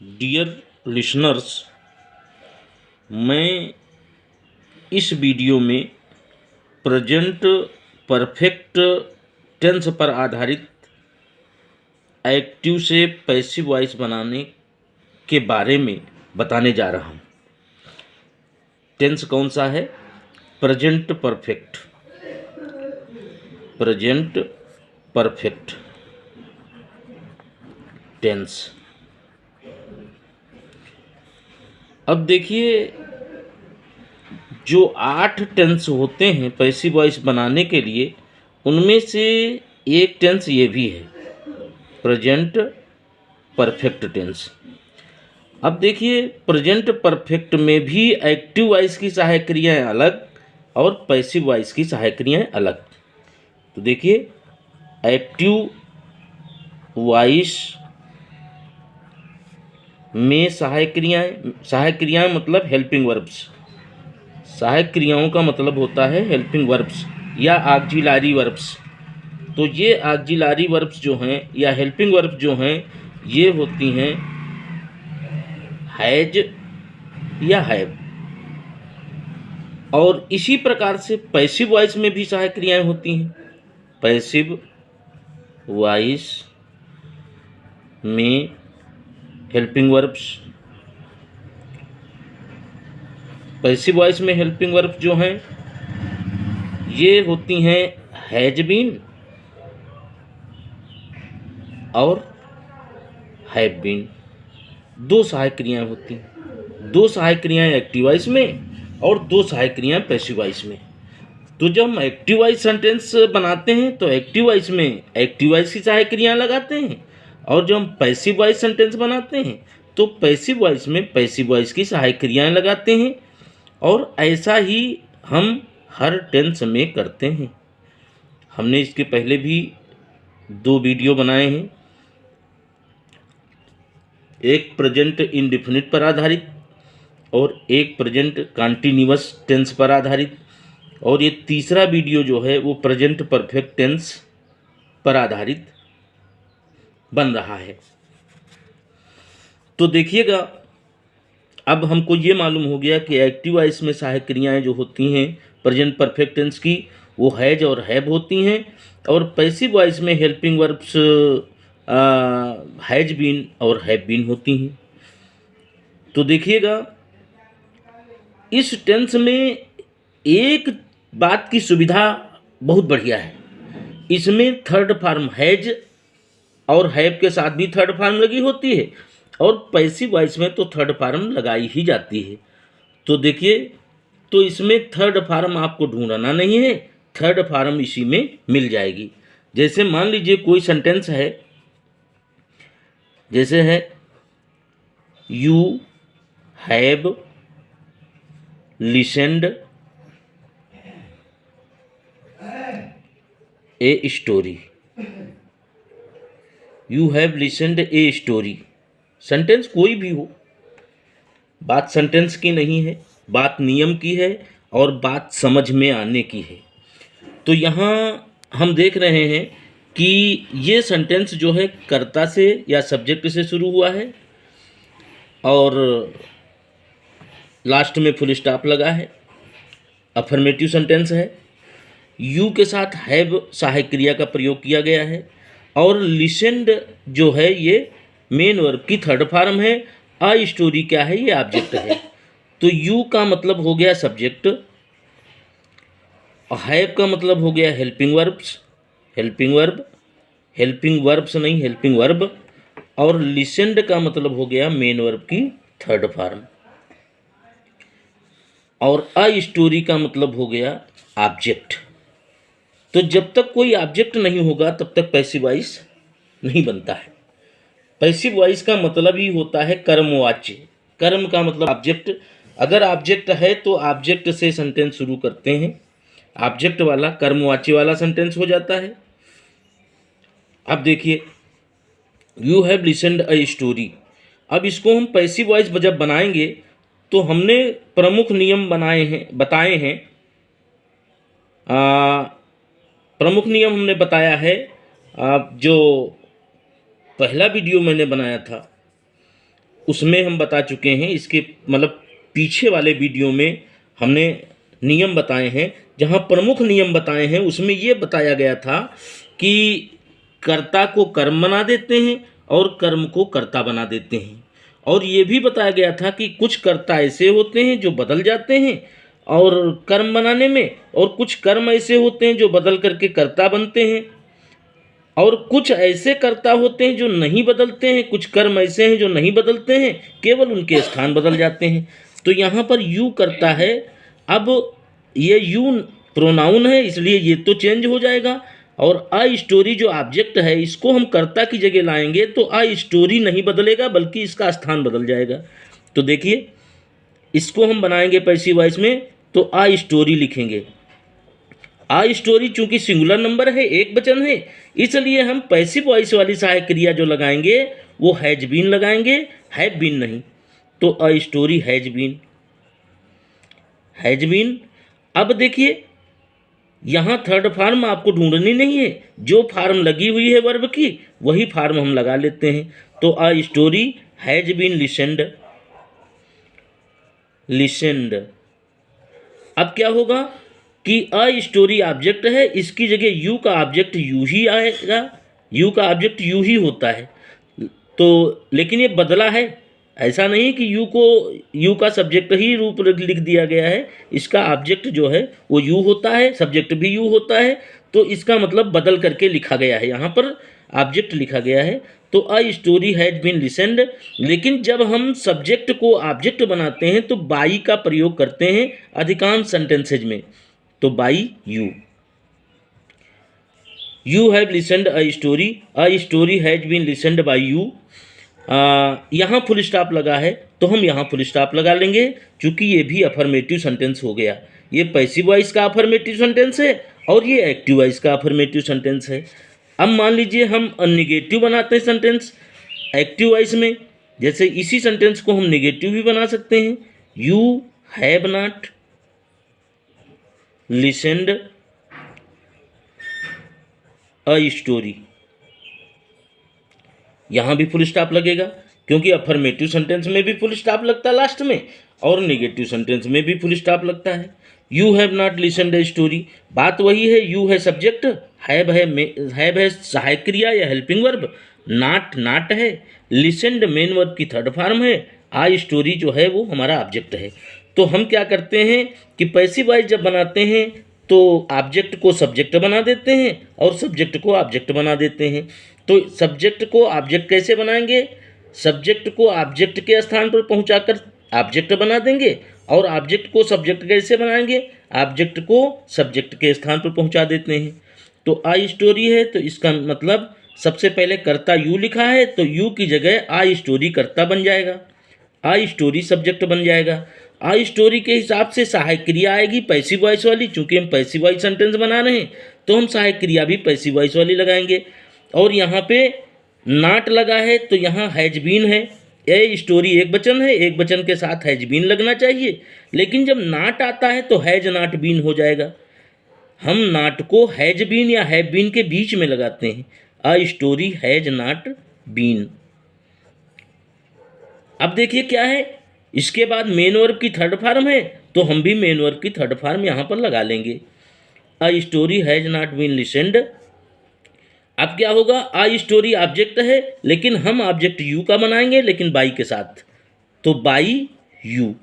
Dear listeners, मैं इस video में प्रेजेंट परफेक्ट टेंस पर आधारित एक्टिव से पैसिव वॉइस बनाने के बारे में बताने जा रहा हूँ। टेंस कौन सा है? Present perfect. Present perfect tense. अब देखिए, जो 8 टेंस होते हैं पैसिव वॉइस बनाने के लिए, उनमें से एक टेंस ये भी है, प्रेजेंट परफेक्ट टेंस। अब देखिए, प्रेजेंट परफेक्ट में भी एक्टिव वॉइस की सहायक क्रियाएं अलग और पैसिव वॉइस की सहायक क्रियाएं अलग। तो देखिए, एक्टिव वॉइस में सहायक क्रियाएं मतलब हेल्पिंग वर्ब्स। सहायक क्रियाओं का मतलब होता है हेल्पिंग वर्ब्स या ऑक्सिलरी वर्ब्स। तो ये ऑक्सिलरी वर्ब्स जो हैं या हेल्पिंग वर्ब्स जो हैं, ये होती हैं हैज या हैव। और इसी प्रकार से पैसिव वॉइस में भी सहायक क्रियाएं होती हैं। पैसिव वॉइस में हेल्पिंग वर्ब्स, पैसिव वॉइस में हेल्पिंग वर्ब्स जो हैं ये होती हैं हैज बीन और हैव बीन। दो सहायक क्रियाएं होती हैं, दो सहायक क्रियाएं एक्टिव वॉइस में और दो सहायक क्रियाएं पैसिव वॉइस में। तो जब हम एक्टिव वॉइस सेंटेंस बनाते हैं तो एक्टिव वॉइस में एक्टिव वॉइस की सहायक क्रियाएं लगाते हैं, और जब हम पैसिव वॉइस सेंटेंस बनाते हैं तो पैसिव वॉइस में पैसिव वॉइस की सहायक क्रियाएं लगाते हैं। और ऐसा ही हम हर टेंस में करते हैं। हमने इसके पहले भी 2 वीडियो बनाए हैं, एक प्रेजेंट इंडेफिनिट पर आधारित और एक प्रेजेंट कॉन्टिन्यूअस टेंस पर आधारित, और ये तीसरा वीडियो जो है वो प्रेजेंट परफेक्ट टेंस पर आधारित बन रहा है। तो देखिएगा, अब हमको ये मालूम हो गया कि एक्टिव वॉइस में सहायक क्रियाएं जो होती हैं प्रेजेंट परफेक्ट टेंस की, वो हैज और हैव होती हैं, और पैसिव वॉइस में हेल्पिंग वर्ब्स हैज बीन और हैव बीन होती हैं। तो देखिएगा, इस टेंस में एक बात की सुविधा बहुत बढ़िया है, इसमें थर्ड फॉर्म हैज और हैव के साथ भी थर्ड फॉर्म लगी होती है, और पैसिव वॉइस में तो थर्ड फॉर्म लगाई ही जाती है। तो देखिए, तो इसमें थर्ड फॉर्म आपको ढूंढना नहीं है, थर्ड फॉर्म इसी में मिल जाएगी। जैसे मान लीजिए कोई सेंटेंस है, जैसे है you have listened a story. You have listened a story. Sentence कोई भी हो, बात सेंटेंस की नहीं है, बात नियम की है और बात समझ में आने की है। तो यहाँ हम देख रहे हैं कि ये सेंटेंस जो है कर्ता से या सब्जेक्ट से शुरू हुआ है और लास्ट में फुल स्टॉप लगा है, अफर्मेटिव सेंटेंस है। यू के साथ हैव सहायक क्रिया का प्रयोग किया गया है, और लिसन्ड जो है ये मेन वर्ब की थर्ड फॉर्म है। आ स्टोरी क्या है? ये ऑब्जेक्ट है। तो यू का मतलब हो गया सब्जेक्ट, हैव का मतलब हो गया हेल्पिंग वर्ब्स, हेल्पिंग वर्ब्स नहीं, हेल्पिंग वर्ब, और लिसन्ड का मतलब हो गया मेन वर्ब की थर्ड फॉर्म, और आ स्टोरी का मतलब हो गया ऑब्जेक्ट। तो जब तक कोई ऑब्जेक्ट नहीं होगा तब तक पैसिव वॉइस नहीं बनता है। पैसिव वॉइस का मतलब ही होता है कर्मवाच्य। कर्म का मतलब ऑब्जेक्ट। अगर ऑब्जेक्ट है तो ऑब्जेक्ट से सेंटेंस शुरू करते हैं, ऑब्जेक्ट वाला कर्मवाच्य वाला सेंटेंस हो जाता है। अब देखिए, you have listened a story. अब इसको हम पैसिव वॉइस जब बनाएंगे तो हमने प्रमुख नियम बताए हैं। प्रमुख नियम हमने बताया है। जो पहला वीडियो मैंने बनाया था उसमें हम बता चुके हैं, इसके मतलब पीछे वाले वीडियो में हमने नियम बताए हैं। जहाँ प्रमुख नियम बताए हैं उसमें ये बताया गया था कि कर्ता को कर्म बना देते हैं और कर्म को कर्ता बना देते हैं। और ये भी बताया गया था कि कुछ कर्ता ऐसे होते हैं जो बदल जाते हैं और कर्म बनाने में, और कुछ कर्म ऐसे होते हैं जो बदल करके कर्ता बनते हैं, और कुछ ऐसे कर्ता होते हैं जो नहीं बदलते हैं, कुछ कर्म ऐसे हैं जो नहीं बदलते हैं, केवल उनके स्थान बदल जाते हैं। तो यहाँ पर यू करता है। अब ये यू प्रोनाउन है इसलिए ये तो चेंज हो जाएगा, और अ स्टोरी जो ऑब्जेक्ट है इसको हम कर्ता की जगह लाएंगे तो अ स्टोरी नहीं बदलेगा बल्कि इसका स्थान बदल जाएगा। तो देखिए इसको हम बनाएंगे पैसिव वॉइस में, तो अ स्टोरी लिखेंगे। आ स्टोरी चूंकि सिंगुलर नंबर है, एक वचन है, इसलिए हम पैसिव वॉइस वाली सहायक क्रिया जो लगाएंगे वो हैज बीन लगाएंगे, हैव बीन नहीं। तो a story has been, has been. अब देखिए यहाँ थर्ड फार्म आपको ढूंढनी नहीं है, जो फार्म लगी हुई है वर्ब की वही फार्म हम लगा लेते हैं। तो a story has been listened, listened. अब क्या होगा कि अ स्टोरी ऑब्जेक्ट है, इसकी जगह यू का ऑब्जेक्ट यू ही आएगा, यू का ऑब्जेक्ट यू ही होता है। तो लेकिन ये बदला है, ऐसा नहीं कि यू को यू का सब्जेक्ट ही रूप लिख दिया गया है, इसका ऑब्जेक्ट जो है वो यू होता है, सब्जेक्ट भी यू होता है। तो इसका मतलब बदल करके लिखा गया है, यहाँ पर ऑब्जेक्ट लिखा गया है। तो a story has been listened. लेकिन जब हम सब्जेक्ट को ऑब्जेक्ट बनाते हैं तो बाई का प्रयोग करते हैं अधिकांश सेंटेंसेज में। तो by you, you have listened a story has been listened by you. यहाँ फुल स्टॉप लगा है तो हम यहाँ फुल स्टॉप लगा लेंगे, क्योंकि ये भी अफर्मेटिव सेंटेंस हो गया। ये पैसिव वॉइस का अफर्मेटिव सेंटेंस है और ये एक्टिव वॉइस का अफर्मेटिव सेंटेंस है। अब मान लीजिए हम निगेटिव बनाते हैं सेंटेंस एक्टिव वॉइस में, जैसे इसी सेंटेंस को हम निगेटिव भी बना सकते हैं। You have not listened a story, यहाँ भी फुल स्टॉप लगेगा, क्योंकि अफर्मेटिव सेंटेंस में भी फुल स्टॉप लगता है लास्ट में और नेगेटिव सेंटेंस में भी फुल स्टॉप लगता है। You have not listened a story, बात वही है, यू है सब्जेक्ट, हैव है सहायक क्रिया या हेल्पिंग वर्ब, नाट है, लिसन्ड मेन वर्ब की थर्ड फॉर्म है, आ स्टोरी जो है वो हमारा ऑब्जेक्ट है। तो हम क्या करते हैं कि पैसिव वॉइस जब बनाते हैं तो ऑब्जेक्ट को सब्जेक्ट बना देते हैं और सब्जेक्ट को ऑब्जेक्ट बना देते हैं। तो सब्जेक्ट को ऑब्जेक्ट कैसे बनाएंगे, सब्जेक्ट को ऑब्जेक्ट के स्थान पर पहुंचाकर ऑब्जेक्ट बना देंगे, और ऑब्जेक्ट को सब्जेक्ट कैसे बनाएंगे, ऑब्जेक्ट को सब्जेक्ट के स्थान पर पहुंचा देते हैं। तो आई स्टोरी है तो इसका मतलब सबसे पहले कर्ता यू लिखा है तो यू की जगह आई स्टोरी कर्ता बन जाएगा, आई स्टोरी सब्जेक्ट बन जाएगा। आई स्टोरी के हिसाब से सहायक क्रिया आएगी पैसिव वॉइस वाली, चूंकि हम पैसिव वॉइस सेंटेंस बना रहे हैं तो हम सहायक क्रिया भी पैसिव वॉइस वाली लगाएंगे। और यहाँ पे नाट लगा है तो यहाँ हैज बीन है, ए स्टोरी एक वचन है, एक वचन के साथ हैज बीन लगना चाहिए, लेकिन जब नाट आता है तो हैज नॉट बीन हो जाएगा। हम नाट को हैज बीन या हैव बीन के बीच में लगाते हैं, a story has not been. अब देखिए क्या है, इसके बाद मेन वर्ब की थर्ड फॉर्म है तो हम भी मेन वर्ब की थर्ड फॉर्म यहाँ पर लगा लेंगे, a story has not been listened. अब क्या होगा, आई स्टोरी ऑब्जेक्ट है लेकिन हम ऑब्जेक्ट यू का बनाएंगे लेकिन बाई के साथ, तो बाई यू,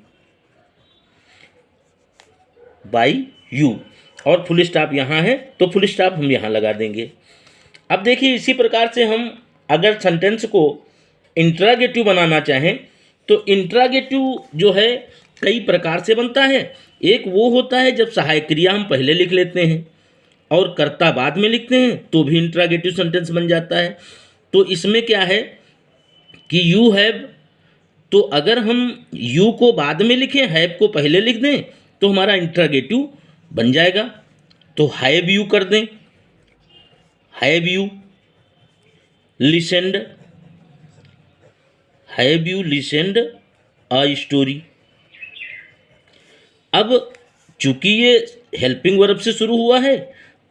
बाई यू, और फुल स्टॉप यहाँ है तो फुल स्टॉप हम यहाँ लगा देंगे। अब देखिए इसी प्रकार से हम अगर सेंटेंस को इंट्रागेटिव बनाना चाहें तो इंट्रागेटिव जो है कई प्रकार से बनता है। एक वो होता है जब सहायक क्रिया हम पहले लिख लेते हैं और कर्ता बाद में लिखते हैं तो भी इंट्रागेटिव सेंटेंस बन जाता है। तो इसमें क्या है कि यू हैव, तो अगर हम यू को बाद में लिखें हैव को पहले लिख दें तो हमारा इंट्रागेटिव बन जाएगा। तो हैव यू कर दें, have you listened, have you listened a story. अब चूंकि ये हेल्पिंग वर्ब से शुरू हुआ है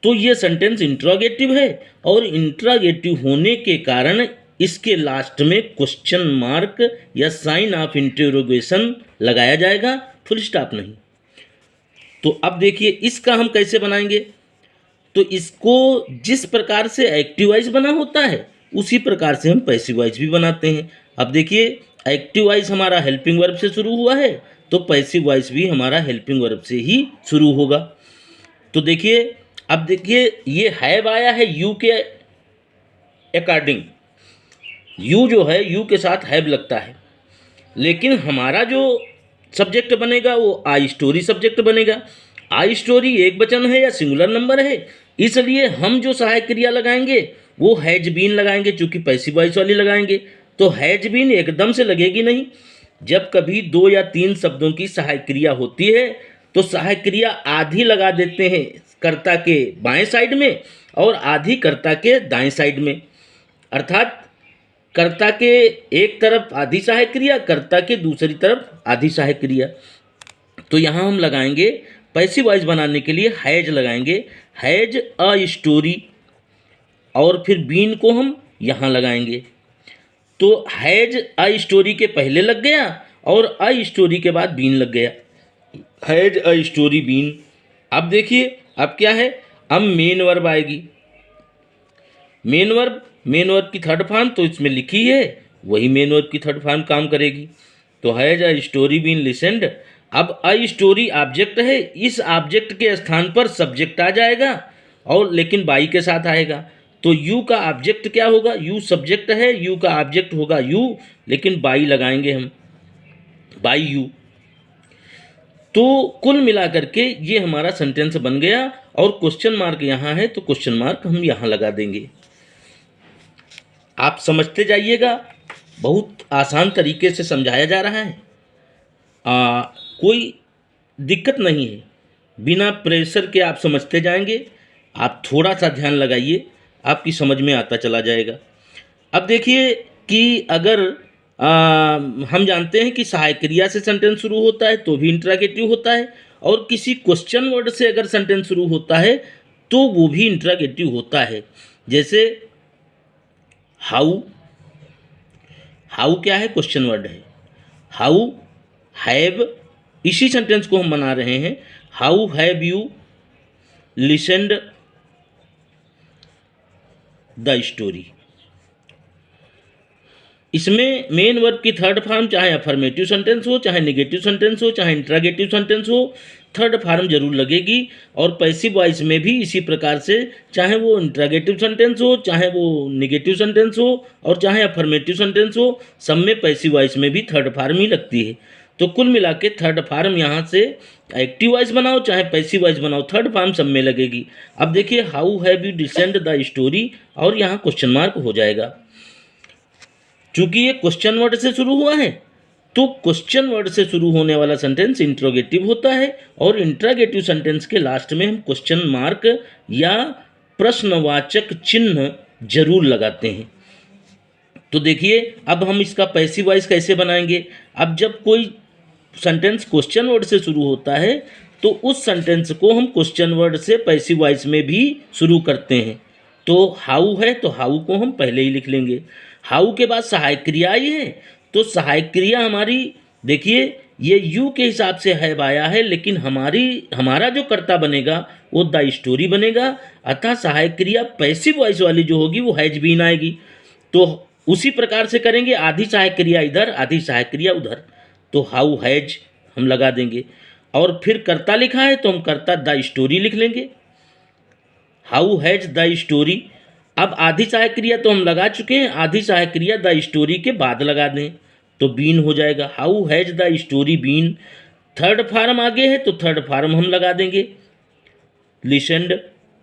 तो ये सेंटेंस इंट्रोगेटिव है और इंट्रोगेटिव होने के कारण इसके लास्ट में क्वेश्चन मार्क या साइन ऑफ इंटरोगेशन लगाया जाएगा, फुल स्टॉप नहीं। तो अब देखिए इसका हम कैसे बनाएंगे। तो इसको जिस प्रकार से एक्टिव वॉइस बना होता है उसी प्रकार से हम पैसिव वॉइस भी बनाते हैं। अब देखिए एक्टिव वॉइस हमारा हेल्पिंग वर्ब से शुरू हुआ है, तो पैसिव वॉइस भी हमारा हेल्पिंग वर्ब से ही शुरू होगा। तो देखिए अब देखिए ये हैव आया है यू के अकॉर्डिंग, यू जो है यू के साथ हैव लगता है, लेकिन हमारा जो सब्जेक्ट बनेगा वो आई स्टोरी सब्जेक्ट बनेगा। आई स्टोरी एक वचन है या सिंगुलर नंबर है, इसलिए हम जो सहायक क्रिया लगाएंगे वो हैज बीन लगाएंगे, चूंकि पैसिव वॉइस वाली लगाएंगे। तो हैज बीन एकदम से लगेगी नहीं। जब कभी 2 या 3 शब्दों की सहायक क्रिया होती है तो सहायक क्रिया आधी लगा देते हैं कर्ता के बाएं साइड में और आधी कर्ता के दाएं साइड में, अर्थात कर्ता के एक तरफ आधी सहायक क्रिया, कर्ता के दूसरी तरफ आधी सहायक क्रिया। तो यहाँ हम लगाएंगे पैसिव वॉइस बनाने के लिए हैज लगाएंगे, हैज अ स्टोरी, और फिर बीन को हम यहाँ लगाएंगे। तो हैज अ स्टोरी के पहले लग गया और अ स्टोरी के बाद बीन लग गया, हैज अ स्टोरी बीन। अब देखिए अब क्या है, अब मेन वर्ब आएगी। मेन वर्ब की थर्ड फॉर्म तो इसमें लिखी है, वही मेन वर्ब की थर्ड फॉर्म काम करेगी। तो has a story been listened. अब अ स्टोरी ऑब्जेक्ट है, इस ऑब्जेक्ट के स्थान पर सब्जेक्ट आ जाएगा और लेकिन बाई के साथ आएगा। तो यू का ऑब्जेक्ट क्या होगा, यू सब्जेक्ट है, यू का ऑब्जेक्ट होगा यू, लेकिन बाई लगाएंगे हम, बाई यू। तो कुल मिलाकर के ये हमारा सेंटेंस बन गया और क्वेश्चन मार्क यहाँ है तो क्वेश्चन मार्क हम यहाँ लगा देंगे। आप समझते जाइएगा, बहुत आसान तरीके से समझाया जा रहा है, कोई दिक्कत नहीं है, बिना प्रेशर के आप समझते जाएंगे। आप थोड़ा सा ध्यान लगाइए, आपकी समझ में आता चला जाएगा। अब देखिए कि अगर हम जानते हैं कि सहायक क्रिया से सेंटेंस शुरू होता है तो भी इंट्रागेटिव होता है, और किसी क्वेश्चन वर्ड से अगर सेंटेंस शुरू होता है तो वो भी इंट्रागेटिव होता है। जैसे हाउ, हाउ क्या है, क्वेश्चन वर्ड है। हाउ हैव, इसी सेंटेंस को हम बना रहे हैं, how have you listened the story. इसमें मेन वर्ब की थर्ड फॉर्म चाहे अफर्मेटिव सेंटेंस हो, चाहे नेगेटिव सेंटेंस हो, चाहे इंट्रागेटिव सेंटेंस हो, थर्ड फॉर्म जरूर लगेगी। और पैसिव वॉइस में भी इसी प्रकार से, चाहे वो इंट्रागेटिव सेंटेंस हो, चाहे वो नेगेटिव सेंटेंस हो और चाहे अफर्मेटिव सेंटेंस हो, सब में पैसिव वॉइस में भी थर्ड फॉर्म ही लगती है। तो कुल मिला के थर्ड फॉर्म यहाँ से एक्टिव वॉइस बनाओ चाहे पैसिव वॉइस बनाओ, थर्ड फॉर्म सब में लगेगी। अब देखिए how have you listened the story, और यहाँ क्वेश्चन मार्क हो जाएगा। चूंकि ये क्वेश्चन वर्ड से शुरू हुआ है तो क्वेश्चन वर्ड से शुरू होने वाला सेंटेंस इंट्रोगेटिव होता है, और इंट्रागेटिव सेंटेंस के लास्ट में हम क्वेश्चन मार्क या प्रश्नवाचक चिन्ह जरूर लगाते हैं। तो देखिए अब हम इसका पैसिव वॉइस कैसे बनाएंगे। अब जब कोई सेंटेंस क्वेश्चन वर्ड से शुरू होता है तो उस सेंटेंस को हम क्वेश्चन वर्ड से पैसिव वॉइस में भी शुरू करते हैं। तो हाउ है तो हाउ को हम पहले ही लिख लेंगे। हाउ के बाद सहायक क्रिया आई है, तो सहायक क्रिया हमारी देखिए ये यू के हिसाब से हैव आया है, लेकिन हमारा जो कर्ता बनेगा वो द स्टोरी बनेगा, अतः सहायक क्रिया पैसिव वॉइस वाली जो होगी वो हैज बीन आएगी। तो उसी प्रकार से करेंगे, आधी सहायक क्रिया इधर आधी सहायक क्रिया उधर, तो हाउ हैज हम लगा देंगे। और फिर कर्ता लिखा है तो हम कर्ता द स्टोरी लिख लेंगे, हाउ हैज द स्टोरी। अब आधी सहायक क्रिया तो हम लगा चुके हैं, आधी सहायक क्रिया द स्टोरी के बाद लगा दें तो बीन हो जाएगा, how has the story been. Third form आगे है तो थर्ड फॉर्म हम लगा देंगे, listened,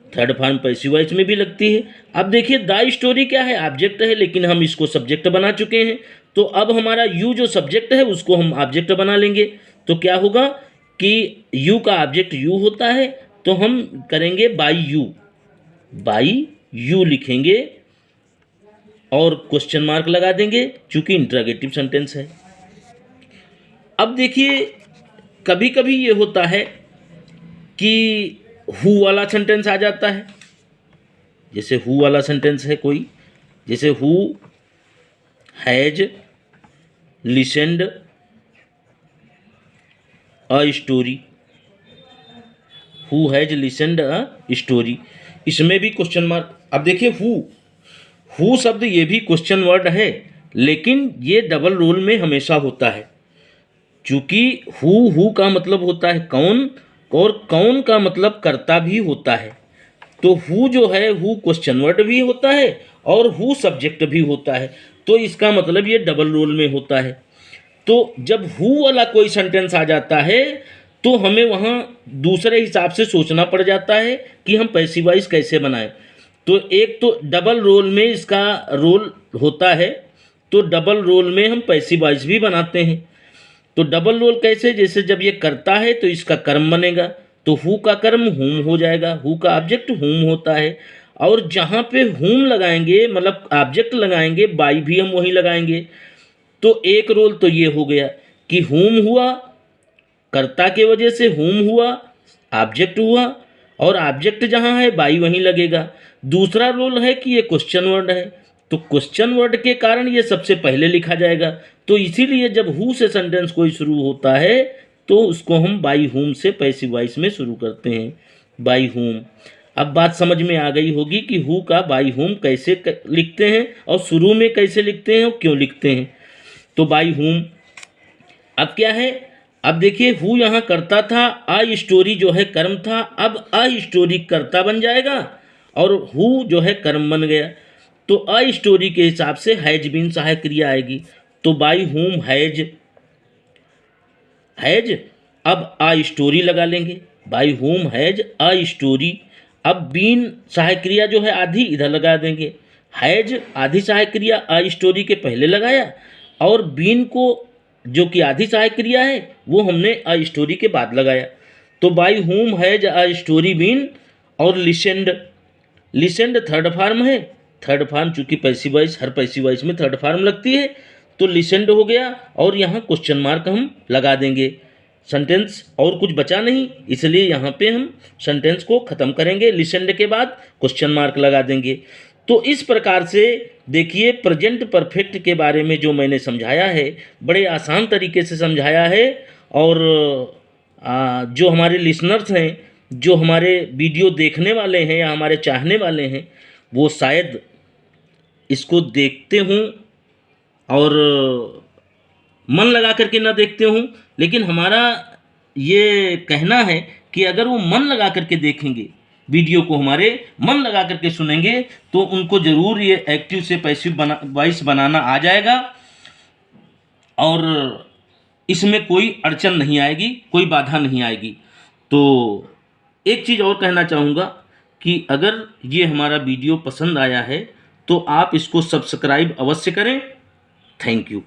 third form passive voice में भी लगती है। अब देखिए द स्टोरी क्या है, ऑब्जेक्ट है, लेकिन हम इसको सब्जेक्ट बना चुके हैं, तो अब हमारा यू जो सब्जेक्ट है उसको हम ऑब्जेक्ट बना लेंगे। तो क्या होगा कि यू का ऑब्जेक्ट यू होता है, तो हम करेंगे बाई यू, बाई यू लिखेंगे और क्वेश्चन मार्क लगा देंगे चूंकि इंट्रागेटिव सेंटेंस है। अब देखिए कभी कभी ये होता है कि हु वाला सेंटेंस आ जाता है, जैसे हु वाला सेंटेंस है कोई, जैसे who has लिसेंड a story, who has लिसेंड a story, इसमें भी क्वेश्चन मार्क। अब देखिए हु शब्द ये भी क्वेश्चन वर्ड है, लेकिन ये डबल रोल में हमेशा होता है, चूंकि हु का मतलब होता है कौन, और कौन का मतलब कर्ता भी होता है। तो हु जो है हु क्वेश्चन वर्ड भी होता है और हु सब्जेक्ट भी होता है, तो इसका मतलब ये डबल रोल में होता है। तो जब हु वाला कोई सेंटेंस आ जाता है तो हमें वहाँ दूसरे हिसाब से सोचना पड़ जाता है कि हम पैसिव वॉइस कैसे बनाएं। तो एक तो डबल रोल में इसका रोल होता है, तो डबल रोल में हम पैसिव वॉइस भी बनाते हैं। तो डबल रोल कैसे, जैसे जब ये करता है तो इसका कर्म बनेगा, तो हु का कर्म हुम हो जाएगा, हु का ऑब्जेक्ट हुम होता है। और जहाँ पे हुम लगाएंगे मतलब ऑब्जेक्ट लगाएंगे, बाई भी हम वहीं लगाएंगे। तो एक रोल तो ये हो गया कि हुम हुआ, कर्ता के वजह से हुम हुआ, ऑब्जेक्ट हुआ, और ऑब्जेक्ट जहाँ है बाई वहीं लगेगा। दूसरा रोल है कि ये क्वेश्चन वर्ड है, तो क्वेश्चन वर्ड के कारण ये सबसे पहले लिखा जाएगा। तो इसीलिए जब हु से सेंटेंस कोई शुरू होता है तो उसको हम बाई हुम से पैसिव वॉइस में शुरू करते हैं, बाई हुम। अब बात समझ में आ गई होगी कि हु का बाई हुम कैसे लिखते हैं और शुरू में कैसे लिखते हैं और क्यों लिखते हैं। तो बाई हुम अब क्या है, अब देखिए हु यहाँ करता था, आ स्टोरी जो है कर्म था, अब आ स्टोरी कर्ता बन जाएगा और हु जो है कर्म बन गया। तो आ स्टोरी के हिसाब से हैज बीन सहायक क्रिया आएगी, तो बाई हुम हैज, अब आ स्टोरी लगा लेंगे, by whom has a story. अब बीन सहायक क्रिया जो है आधी इधर लगा देंगे, हैज आधी सहायक क्रिया आ स्टोरी के पहले लगाया, और बीन को जो कि आधी सहायक क्रिया है वो हमने आ स्टोरी के बाद लगाया। तो by whom has a story been, और लिसेंड थर्ड फॉर्म है, थर्ड फॉर्म चूंकि पैसिव वॉइस, हर पैसिव वॉइस में थर्ड फॉर्म लगती है, तो लिसेंड हो गया और यहाँ क्वेश्चन मार्क हम लगा देंगे। सेंटेंस और कुछ बचा नहीं, इसलिए यहाँ पे हम सेंटेंस को ख़त्म करेंगे, लिसेंड के बाद क्वेश्चन मार्क लगा देंगे। तो इस प्रकार से देखिए प्रेजेंट परफेक्ट के बारे में जो मैंने समझाया है, बड़े आसान तरीके से समझाया है। और जो हमारे लिसनर्स हैं, जो हमारे वीडियो देखने वाले हैं या हमारे चाहने वाले हैं, वो शायद इसको देखते हों और मन लगा करके ना देखते हों, लेकिन हमारा ये कहना है कि अगर वो मन लगा करके देखेंगे वीडियो को, हमारे मन लगा करके सुनेंगे, तो उनको ज़रूर ये एक्टिव से पैसिव वॉइस बनाना आ जाएगा और इसमें कोई अड़चन नहीं आएगी, कोई बाधा नहीं आएगी। तो एक चीज़ और कहना चाहूँगा कि अगर ये हमारा वीडियो पसंद आया है तो आप इसको सब्सक्राइब अवश्य करें। Thank you.